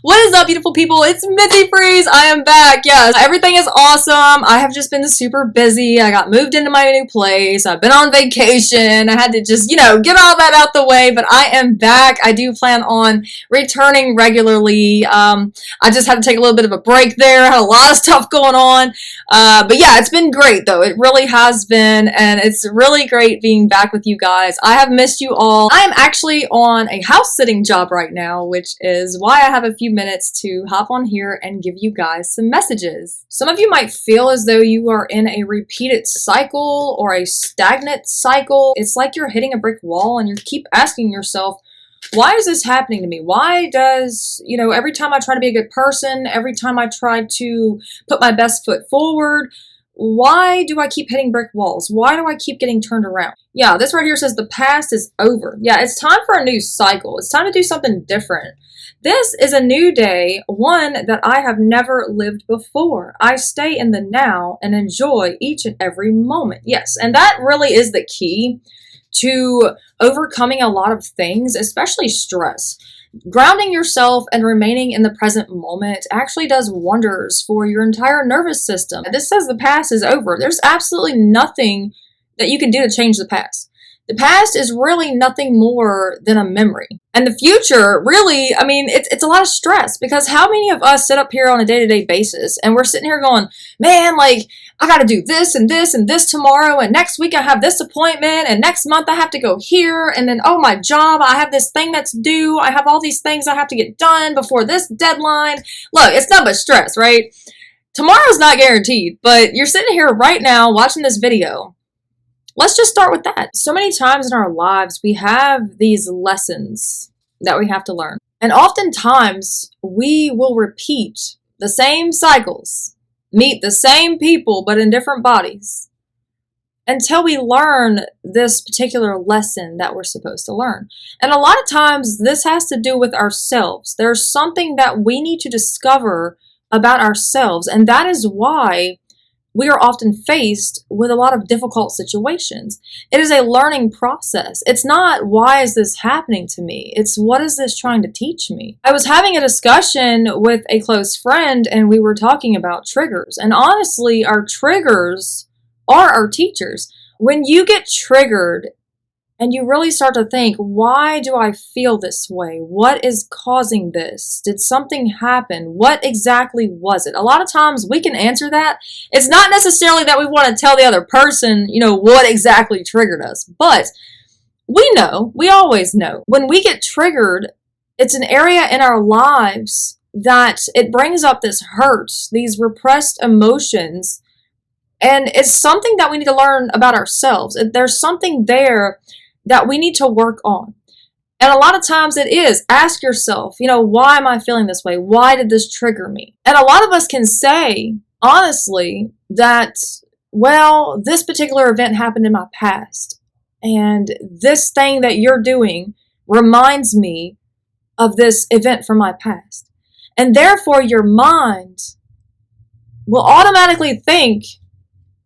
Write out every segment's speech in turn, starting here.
What is up, beautiful people? It's Mitzi Freeze. I am back. Yes, everything is awesome. I have just been super busy. I got moved into my new place. I've been on vacation. I had to just, get all that out the way, but I am back. I do plan on returning regularly. I just had to take a little bit of a break there. I had a lot of stuff going on. But yeah, it's been great though. It really has been, and it's really great being back with you guys. I have missed you all. I am actually on a house sitting job right now, which is why I have a few minutes to hop on here and give you guys some messages. Some of you might feel as though you are in a repeated cycle or a stagnant cycle. It's like you're hitting a brick wall and you keep asking yourself, why is this happening to me? Why does, every time I try to be a good person, every time I try to put my best foot forward, why do I keep hitting brick walls? Why do I keep getting turned around? Yeah, this right here says the past is over. Yeah, it's time for a new cycle. It's time to do something different. This is a new day, one that I have never lived before. I stay in the now and enjoy each and every moment. Yes, and that really is the key to overcoming a lot of things, especially stress. Grounding yourself and remaining in the present moment actually does wonders for your entire nervous system. This says the past is over. There's absolutely nothing that you can do to change the past. The past is really nothing more than a memory. And the future, really, it's a lot of stress, because how many of us sit up here on a day-to-day basis and we're sitting here going, man, I got to do this and this and this tomorrow, and next week I have this appointment, and next month I have to go here, and then, oh, my job, I have this thing that's due. I have all these things I have to get done before this deadline. Look, it's not but stress, right? Tomorrow's not guaranteed, but you're sitting here right now watching this video. Let's just start with that. So many times in our lives, we have these lessons that we have to learn. And oftentimes, we will repeat the same cycles, meet the same people, but in different bodies, until we learn this particular lesson that we're supposed to learn. And a lot of times, this has to do with ourselves. There's something that we need to discover about ourselves, and that is why we are often faced with a lot of difficult situations. It is a learning process. It's not, why is this happening to me? It's, what is this trying to teach me? I was having a discussion with a close friend, and we were talking about triggers. And honestly, our triggers are our teachers. When you get triggered and you really start to think, why do I feel this way? What is causing this? Did something happen? What exactly was it? A lot of times we can answer that. It's not necessarily that we want to tell the other person, what exactly triggered us. But we know, we always know. When we get triggered, it's an area in our lives that it brings up this hurt, these repressed emotions. And it's something that we need to learn about ourselves. There's something there that we need to work on. And a lot of times it is, ask yourself, why am I feeling this way? Why did this trigger me? And a lot of us can say, honestly, that, well, this particular event happened in my past, and this thing that you're doing reminds me of this event from my past. And therefore, your mind will automatically think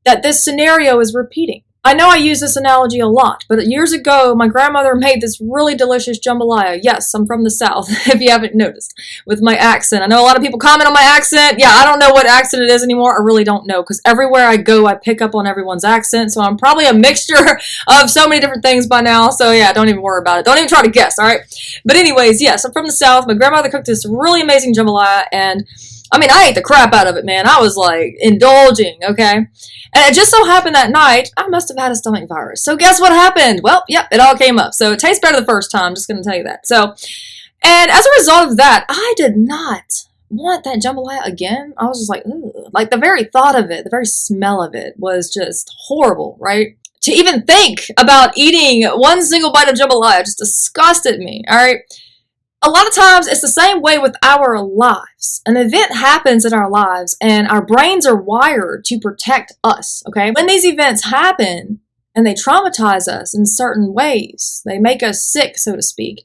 that this scenario is repeating. I know I use this analogy a lot, but years ago, my grandmother made this really delicious jambalaya. Yes, I'm from the South, if you haven't noticed, with my accent. I know a lot of people comment on my accent. Yeah, I don't know what accent it is anymore. I really don't know, because everywhere I go, I pick up on everyone's accent, so I'm probably a mixture of so many different things by now, so yeah, don't even worry about it. Don't even try to guess, all right? But anyways, yes, I'm from the South. My grandmother cooked this really amazing jambalaya, and I ate the crap out of it, man. I was indulging, okay? And it just so happened that night, I must have had a stomach virus. So guess what happened? Well, yep, it all came up. So it tastes better the first time, I'm just going to tell you that. So, and as a result of that, I did not want that jambalaya again. I was just like, ugh. The very thought of it, the very smell of it was just horrible, right? To even think about eating one single bite of jambalaya just disgusted me, all right? A lot of times it's the same way with our lives. An event happens in our lives and our brains are wired to protect us, okay? When these events happen and they traumatize us in certain ways, they make us sick, so to speak.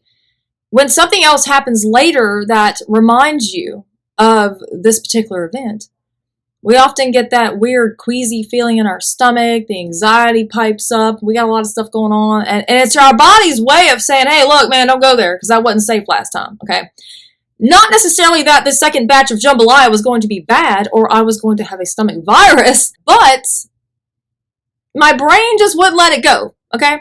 When something else happens later that reminds you of this particular event, we often get that weird queasy feeling in our stomach, the anxiety pipes up, we got a lot of stuff going on, and it's our body's way of saying, hey, look, man, don't go there because that wasn't safe last time, okay? Not necessarily that the second batch of jambalaya was going to be bad or I was going to have a stomach virus, but my brain just wouldn't let it go, okay?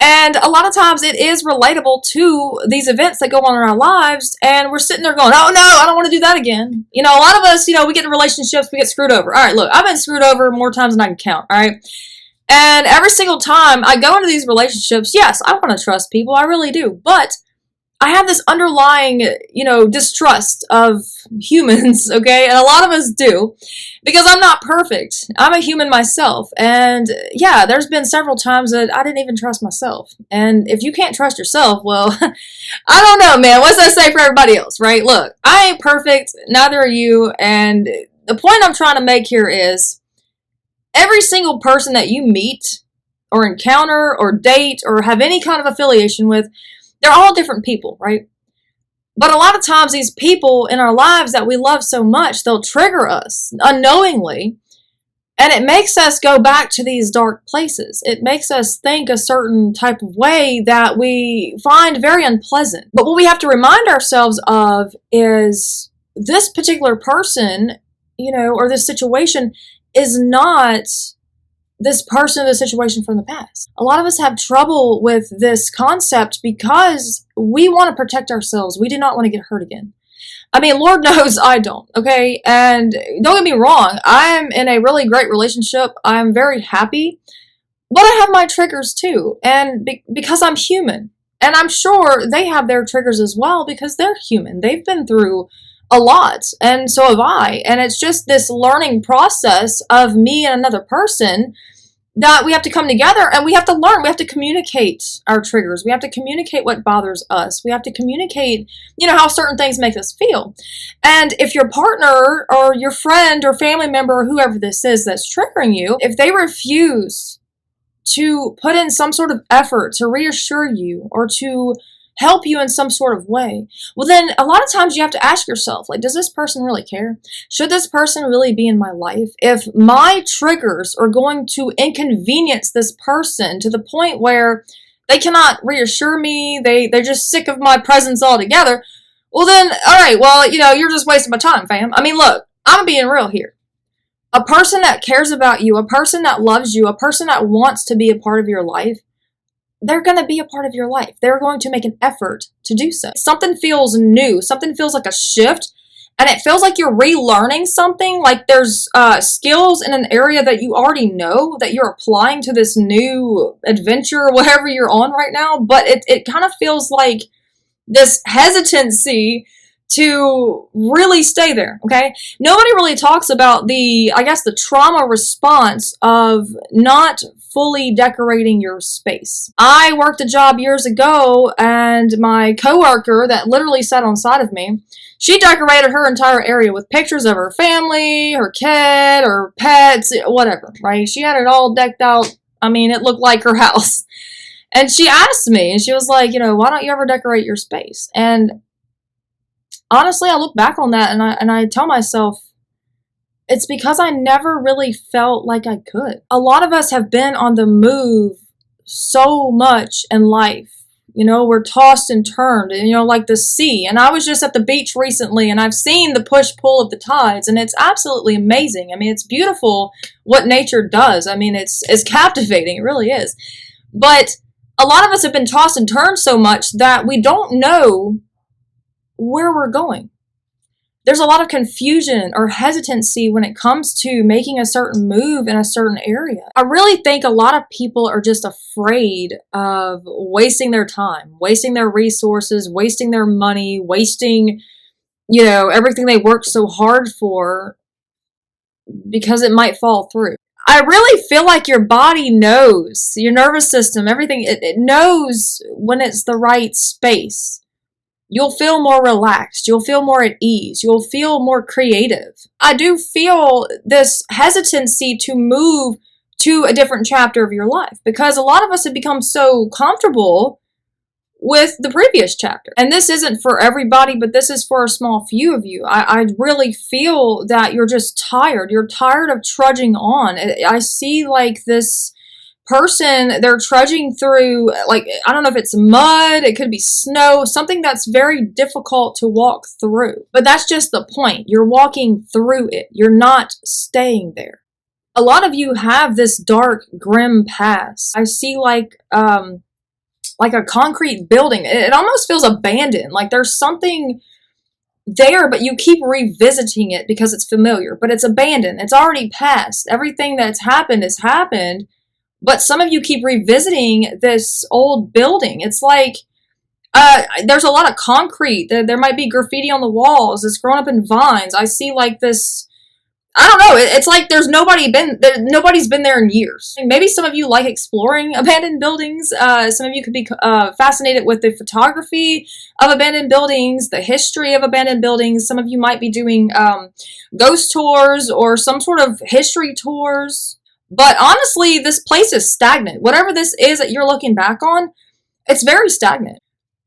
And a lot of times it is relatable to these events that go on in our lives, and we're sitting there going, oh no, I don't want to do that again. You know, a lot of us, you know, we get in relationships, we get screwed over. All right, look, I've been screwed over more times than I can count, all right? And every single time I go into these relationships, yes, I want to trust people, I really do, but I have this underlying, you know, distrust of humans, okay? And a lot of us do, because I'm not perfect. I'm a human myself. And yeah, there's been several times that I didn't even trust myself. And if you can't trust yourself, well, I don't know, man. What's that say for everybody else, right? Look, I ain't perfect. Neither are you. And the point I'm trying to make here is every single person that you meet or encounter or date or have any kind of affiliation with, they're all different people, right? But a lot of times these people in our lives that we love so much, they'll trigger us unknowingly. And it makes us go back to these dark places. It makes us think a certain type of way that we find very unpleasant. But what we have to remind ourselves of is this particular person, you know, or this situation is not this person, the situation from the past. A lot of us have trouble with this concept because we want to protect ourselves. We do not want to get hurt again. I mean, Lord knows I don't, okay? And don't get me wrong, I'm in a really great relationship. I'm very happy, but I have my triggers too. And because I'm human, and I'm sure they have their triggers as well because they're human. They've been through a lot, and so have I. And it's just this learning process of me and another person that we have to come together and we have to learn. We have to communicate our triggers. We have to communicate what bothers us. We have to communicate, you know, how certain things make us feel. And if your partner or your friend or family member or whoever this is that's triggering you, if they refuse to put in some sort of effort to reassure you or to help you in some sort of way, well then a lot of times you have to ask yourself, like, does this person really care? Should this person really be in my life? If my triggers are going to inconvenience this person to the point where they cannot reassure me, they're just sick of my presence altogether, well then, all right, well, you know, you're just wasting my time, fam. I mean, look, I'm being real here. A person that cares about you, a person that loves you, a person that wants to be a part of your life, they're going to be a part of your life. They're going to make an effort to do so. Something feels new. Something feels like a shift. And it feels like you're relearning something. Like there's skills in an area that you already know that you're applying to this new adventure or whatever you're on right now. But it kind of feels like this hesitancy to really stay there, okay? Nobody really talks about the trauma response of not fully decorating your space. I worked a job years ago, and my coworker that literally sat on side of me, she decorated her entire area with pictures of her family, her kid, her pets, whatever, right? She had it all decked out. I mean, it looked like her house. And she asked me, and she was like, you know, why don't you ever decorate your space? And honestly, I look back on that and I tell myself, it's because I never really felt like I could. A lot of us have been on the move so much in life. You know, we're tossed and turned, you know, like the sea. And I was just at the beach recently and I've seen the push-pull of the tides, and it's absolutely amazing. I mean, it's beautiful what nature does. I mean, it's captivating. It really is. But a lot of us have been tossed and turned so much that we don't know where we're going. There's a lot of confusion or hesitancy when it comes to making a certain move in a certain area. I really think a lot of people are just afraid of wasting their time, wasting their resources, wasting their money, wasting, you know, everything they worked so hard for because it might fall through. I really feel like your body knows, your nervous system, everything, it knows when it's the right space. You'll feel more relaxed. You'll feel more at ease. You'll feel more creative. I do feel this hesitancy to move to a different chapter of your life because a lot of us have become so comfortable with the previous chapter. And this isn't for everybody, but this is for a small few of you. I really feel that you're just tired. You're tired of trudging on. I see like this person, they're trudging through, like, I don't know if it's mud, it could be snow, something that's very difficult to walk through. But that's just the point. You're walking through it. You're not staying there. A lot of you have this dark, grim past. I see like a concrete building. It almost feels abandoned. Like there's something there, but you keep revisiting it because it's familiar. But it's abandoned. It's already past. Everything that's happened has happened. But some of you keep revisiting this old building. It's like there's a lot of concrete. There might be graffiti on the walls. It's grown up in vines. I see like this. I don't know. It's like nobody's been there in years. Maybe some of you like exploring abandoned buildings. Some of you could be fascinated with the photography of abandoned buildings, the history of abandoned buildings. Some of you might be doing ghost tours or some sort of history tours. But honestly, this place is stagnant. Whatever this is that you're looking back on, it's very stagnant.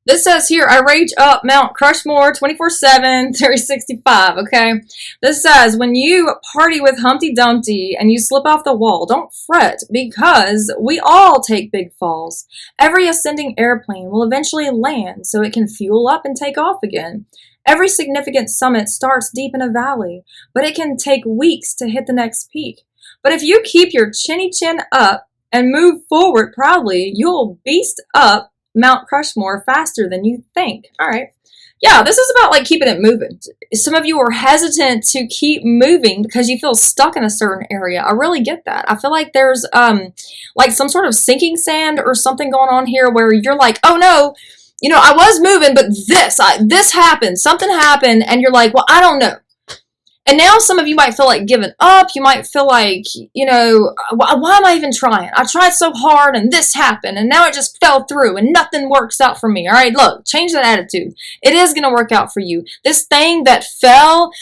This says here, I rage up Mount Crushmore 24/7, 365, okay? This says, when you party with Humpty Dumpty and you slip off the wall, don't fret, because we all take big falls. Every ascending airplane will eventually land so it can fuel up and take off again. Every significant summit starts deep in a valley, but it can take weeks to hit the next peak. But if you keep your chinny chin up and move forward proudly, you'll beast up Mount Crushmore faster than you think. All right. Yeah, this is about like keeping it moving. Some of you are hesitant to keep moving because you feel stuck in a certain area. I really get that. I feel like there's like some sort of sinking sand or something going on here where you're like, oh no, you know, I was moving, but this happened. Something happened, and you're like, well, I don't know. And now some of you might feel like giving up. You might feel like, you know, why am I even trying? I tried so hard and this happened and now it just fell through and nothing works out for me. All right, look, change that attitude. It is going to work out for you. This thing that fell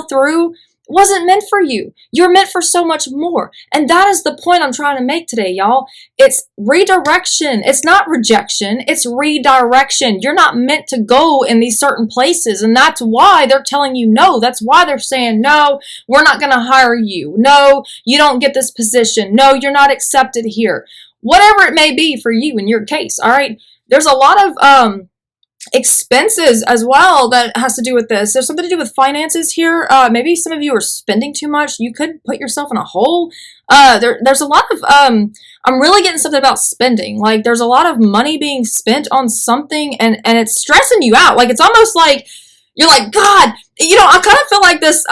through wasn't meant for you. You're meant for so much more. And that is the point I'm trying to make today, y'all. It's redirection. It's not rejection. It's redirection. You're not meant to go in these certain places. And that's why they're telling you no. That's why they're saying, no, we're not going to hire you. No, you don't get this position. No, you're not accepted here. Whatever it may be for you in your case, all right? There's a lot of expenses as well that has to do with this. There's something to do with finances here. Maybe some of you are spending too much. You could put yourself in a hole. There's a lot of I'm really getting something about spending. Like there's a lot of money being spent on something and it's stressing you out. Like it's almost like you're like, God, you know, I kind of feel like this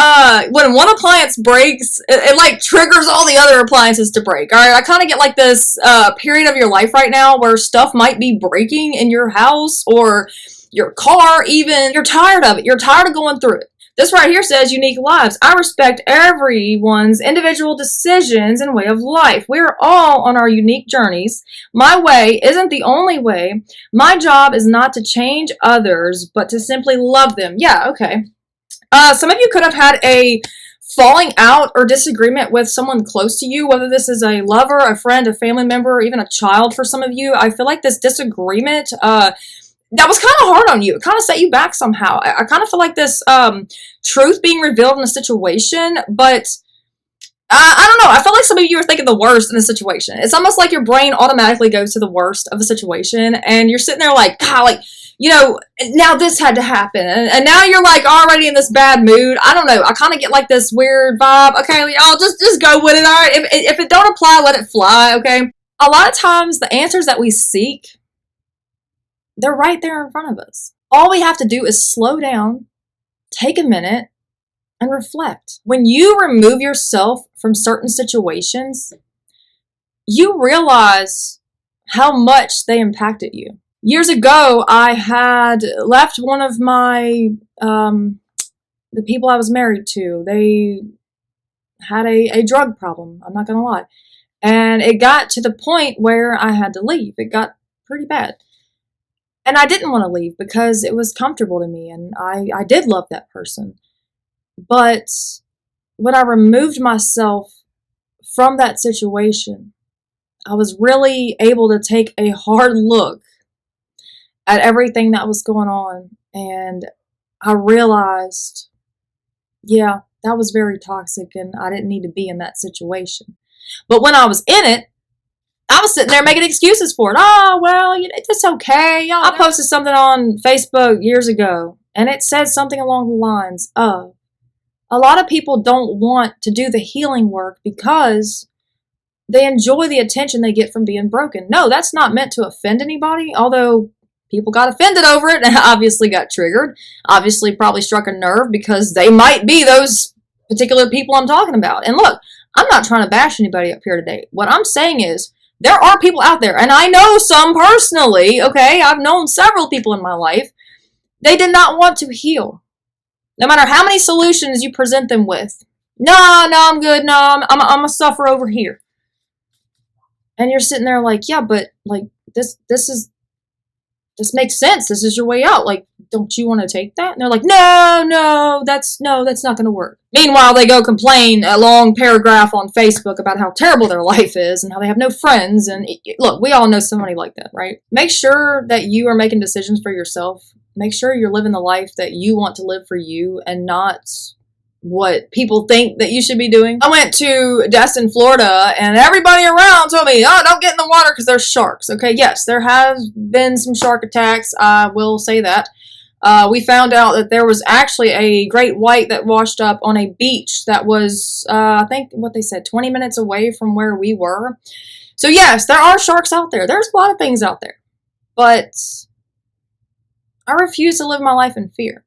when one appliance breaks, it like triggers all the other appliances to break. All right, I kind of get like this period of your life right now where stuff might be breaking in your house or your car even. You're tired of it. You're tired of going through it. This right here says unique lives. I respect everyone's individual decisions and way of life. We're all on our unique journeys. My way isn't the only way. My job is not to change others, but to simply love them. Yeah, okay. Some of you could have had a falling out or disagreement with someone close to you, whether this is a lover, a friend, a family member, or even a child for some of you. I feel like this disagreement, that was kind of hard on you. It kind of set you back somehow. I kind of feel like this truth being revealed in a situation, but I don't know. I feel like some of you are thinking the worst in the situation. It's almost like your brain automatically goes to the worst of the situation, and you're sitting there like, God, like, you know, now this had to happen, and now you're like already in this bad mood. I don't know. I kind of get like this weird vibe. Okay, y'all just go with it. All right. If it don't apply, let it fly. Okay. A lot of times the answers that we seek, they're right there in front of us. All we have to do is slow down, take a minute, and reflect. When you remove yourself from certain situations, you realize how much they impacted you. Years ago, I had left one of my, the people I was married to. They had a drug problem, I'm not gonna lie. And it got to the point where I had to leave. It got pretty bad. And I didn't want to leave because it was comfortable to me, and I did love that person. But when I removed myself from that situation, I was really able to take a hard look at everything that was going on, and I realized, yeah, that was very toxic, and I didn't need to be in that situation. But when I was in it, I was sitting there making excuses for it. Oh, well, it's okay. I posted something on Facebook years ago, and it said something along the lines of, a lot of people don't want to do the healing work because they enjoy the attention they get from being broken. No, that's not meant to offend anybody, although people got offended over it and obviously got triggered. Obviously probably struck a nerve because they might be those particular people I'm talking about. And look, I'm not trying to bash anybody up here today. What I'm saying is, there are people out there, and I know some personally, okay? I've known several people in my life. They did not want to heal. No matter how many solutions you present them with. No, I'm good. No, I'm a suffer over here. And you're sitting there like, yeah, but like this makes sense. This is your way out. Like, don't you want to take that? And they're like, no, that's not going to work. Meanwhile, they go complain a long paragraph on Facebook about how terrible their life is and how they have no friends. And look, we all know somebody like that, right? Make sure that you are making decisions for yourself. Make sure you're living the life that you want to live for you and not what people think that you should be doing. I went to Destin, Florida, and everybody around told me, oh, don't get in the water because there's sharks. Okay, yes, there has been some shark attacks. I will say that. We found out that there was actually a great white that washed up on a beach that was, I think what they said, 20 minutes away from where we were. So yes, there are sharks out there. There's a lot of things out there. But I refuse to live my life in fear.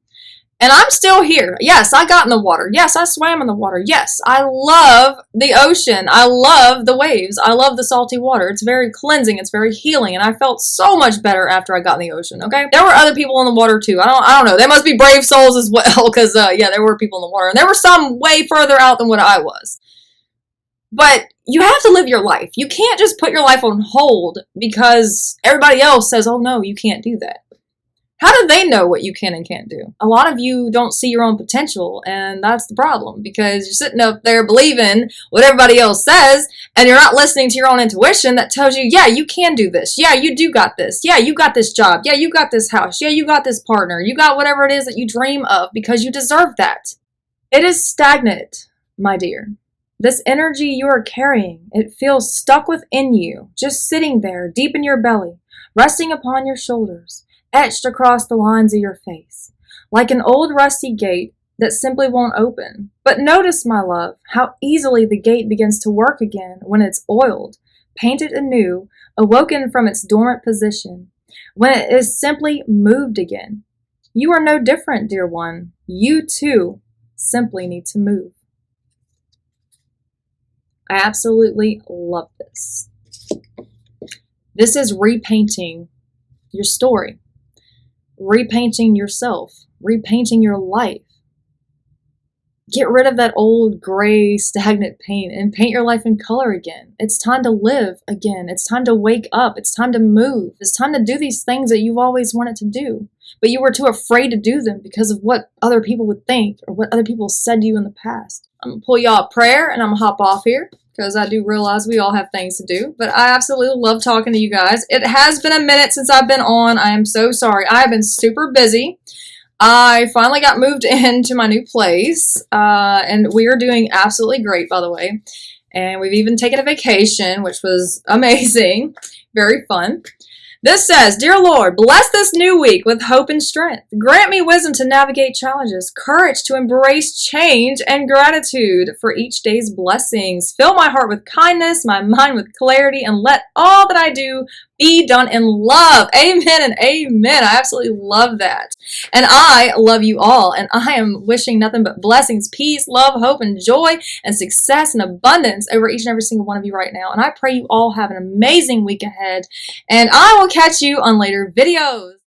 And I'm still here. Yes, I got in the water. Yes, I swam in the water. Yes, I love the ocean. I love the waves. I love the salty water. It's very cleansing. It's very healing. And I felt so much better after I got in the ocean, okay? There were other people in the water too. I don't know. They must be brave souls as well because, yeah, there were people in the water. And there were some way further out than what I was. But you have to live your life. You can't just put your life on hold because everybody else says, oh, no, you can't do that. How do they know what you can and can't do? A lot of you don't see your own potential, and that's the problem because you're sitting up there believing what everybody else says, and you're not listening to your own intuition that tells you, yeah, you can do this. Yeah, you do got this. Yeah, you got this job. Yeah, you got this house. Yeah, you got this partner. You got whatever it is that you dream of because you deserve that. It is stagnant, my dear. This energy you are carrying, it feels stuck within you, just sitting there deep in your belly, resting upon your shoulders, etched across the lines of your face, like an old rusty gate that simply won't open. But notice, my love, how easily the gate begins to work again when it's oiled, painted anew, awoken from its dormant position, when it is simply moved again. You are no different, dear one. You, too, simply need to move. I absolutely love this. This is repainting your story, repainting yourself, repainting your life. Get rid of that old gray stagnant paint and paint your life in color again. It's time to live again. It's time to wake up. It's time to move. It's time to do these things that you've always wanted to do, but you were too afraid to do them because of what other people would think or what other people said to you in the past. I'm going to pull y'all a prayer and I'm going to hop off here because I do realize we all have things to do, but I absolutely love talking to you guys. It has been a minute since I've been on. I am so sorry. I have been super busy. I finally got moved into my new place, and we are doing absolutely great, by the way. And we've even taken a vacation, which was amazing. Very fun. This says, Dear Lord, bless this new week with hope and strength. Grant me wisdom to navigate challenges, courage to embrace change, and gratitude for each day's blessings. Fill my heart with kindness, my mind with clarity, and let all that I do be done in love. Amen and amen. I absolutely love that. And I love you all. And I am wishing nothing but blessings, peace, love, hope, and joy, and success and abundance over each and every single one of you right now. And I pray you all have an amazing week ahead. And I will catch you on later videos.